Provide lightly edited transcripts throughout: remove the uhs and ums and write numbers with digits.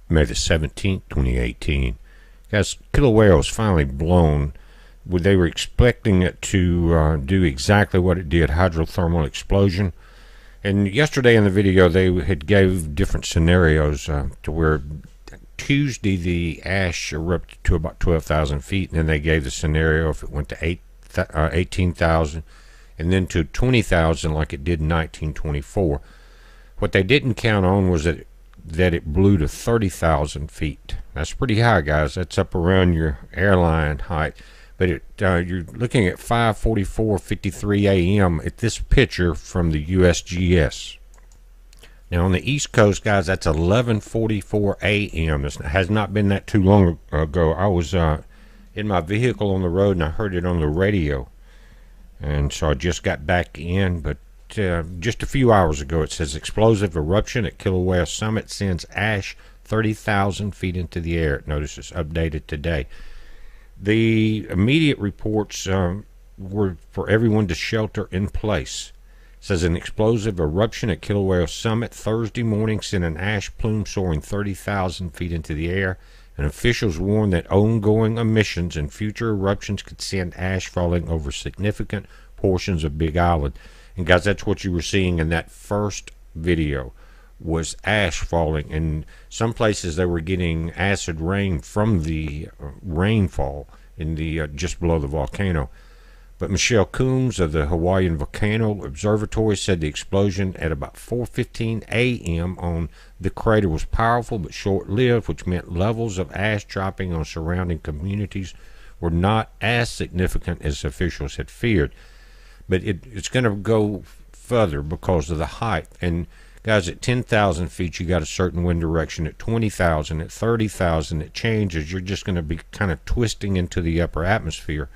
May the 17th, 2018. Guys, Kilauea was finally blown. They were expecting it to do exactly what it did, hydrothermal explosion. And yesterday in the video, they had gave different scenarios to where Tuesday the ash erupted to about 12,000 feet, and then they gave the scenario if it went to 18,000 and then to 20,000 like it did in 1924. What they didn't count on was that it blew to 30,000 feet. That's pretty high, guys. That's up around your airline height. But you're looking at 5:44:53 a.m. at this picture from the USGS. Now on the East Coast, guys, that's 11:44 a.m. It has not been that too long ago. I was in my vehicle on the road and I heard it on the radio, and so I just got back in. But just a few hours ago, it says explosive eruption at Kilauea summit sends ash 30,000 feet into the air. Notice it's updated today. The immediate reports were for everyone to shelter in place. It says an explosive eruption at Kilauea summit Thursday morning sent an ash plume soaring 30,000 feet into the air, and officials warned that ongoing emissions and future eruptions could send ash falling over significant portions of Big Island. And guys, that's what you were seeing in that first video, was ash falling. In some places they were getting acid rain from the rainfall in the just below the volcano. But Michelle Coombs of the Hawaiian Volcano Observatory said the explosion at about 4:15 a.m. on the crater was powerful but short-lived, which meant levels of ash dropping on surrounding communities were not as significant as officials had feared. But it's going to go further because of the height. And guys, at 10,000 feet, you got a certain wind direction. At 20,000, at 30,000, it changes. You're just going to be kind of twisting into the upper atmosphere.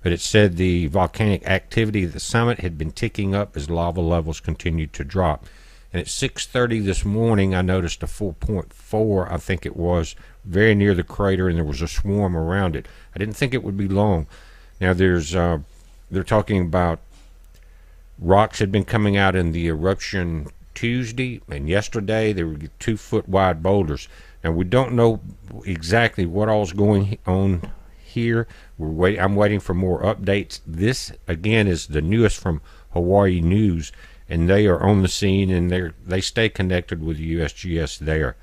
But it said the volcanic activity at the summit had been ticking up as lava levels continued to drop. And at 6:30 this morning, I noticed a 4.4, I think it was, very near the crater, and there was a swarm around it. I didn't think it would be long. Now, they're talking about rocks had been coming out in the eruption Tuesday, and yesterday there were 2-foot wide boulders. Now we don't know exactly what all's going on here. I'm waiting for more updates. This again is the newest from Hawaii News, and they are on the scene, and they stay connected with the USGS there.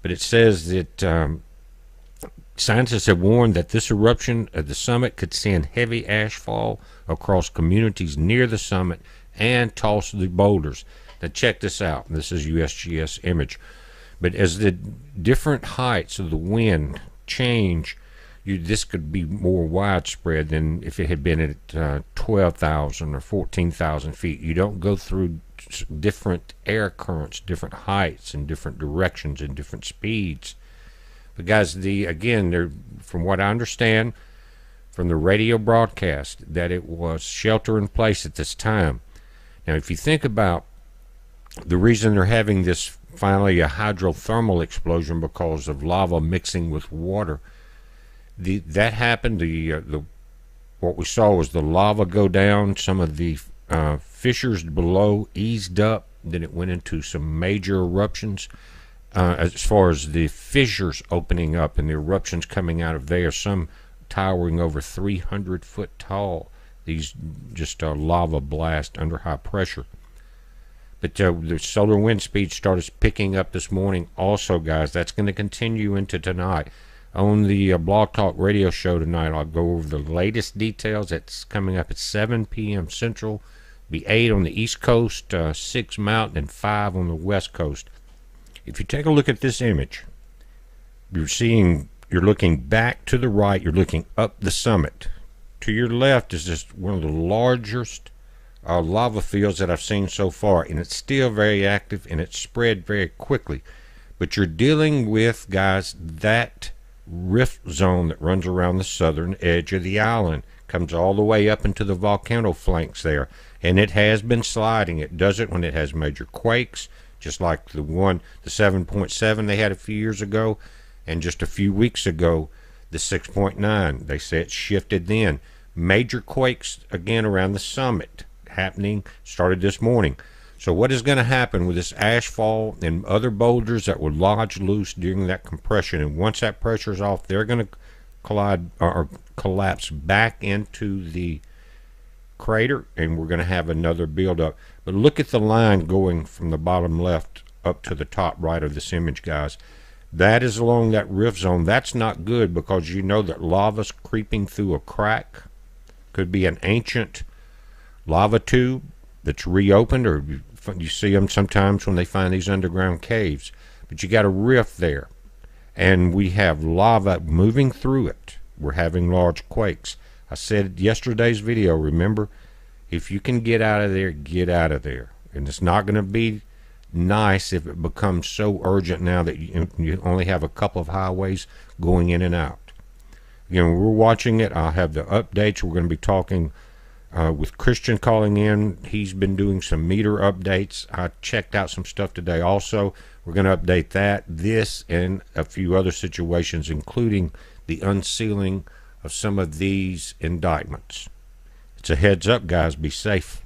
But it says that scientists have warned that this eruption at the summit could send heavy ash fall across communities near the summit and toss the boulders. Now check this out. This is USGS image. But as the different heights of the wind change, this could be more widespread than if it had been at 12,000 or 14,000 feet. You don't go through different air currents, different heights, and different directions and different speeds. But guys, from what I understand from the radio broadcast, that it was shelter in place at this time. Now, if you think about the reason they're having this finally a hydrothermal explosion because of lava mixing with water, that happened. What we saw was the lava go down. Some of the fissures below eased up. Then it went into some major eruptions. As far as the fissures opening up and the eruptions coming out of there, some towering over 300 foot tall. These just lava blast under high pressure. But the solar wind speed started picking up this morning also, guys. That's going to continue into tonight. On the Blog Talk radio show tonight, I'll go over the latest details. That's coming up at 7 p.m. Central. Be 8 on the East Coast, 6 Mountain, and 5 on the West Coast. If you take a look at this image, you're looking back to the right, you're looking up the summit. To your left is just one of the largest lava fields that I've seen so far, and it's still very active and it's spread very quickly. But you're dealing with, guys, that rift zone that runs around the southern edge of the island, comes all the way up into the volcano flanks there, and it has been sliding. It does it when it has major quakes, just like the 7.7 they had a few years ago, and just a few weeks ago the 6.9. They say it shifted then. Major quakes again around the summit happening started this morning. So what is going to happen with this ashfall and other boulders that were lodged loose during that compression, and once that pressure is off, they're going to collide or collapse back into the crater, and we're going to have another buildup. But look at the line going from the bottom left up to the top right of this image, guys. That is along that rift zone. That's not good, because you know that lava's creeping through a crack. Could be an ancient lava tube that's reopened, or you see them sometimes when they find these underground caves. But you got a rift there, and we have lava moving through it. We're having large quakes. I said yesterday's video, remember, if you can get out of there, get out of there. And it's not going to be nice if it becomes so urgent now that you only have a couple of highways going in and out. Again, we're watching it. I'll have the updates. We're going to be talking with Christian calling in. He's been doing some meter updates. I checked out some stuff today also. We're going to update that, this, and a few other situations, including the unsealing of some of these indictments. It's a heads up, guys. Be safe.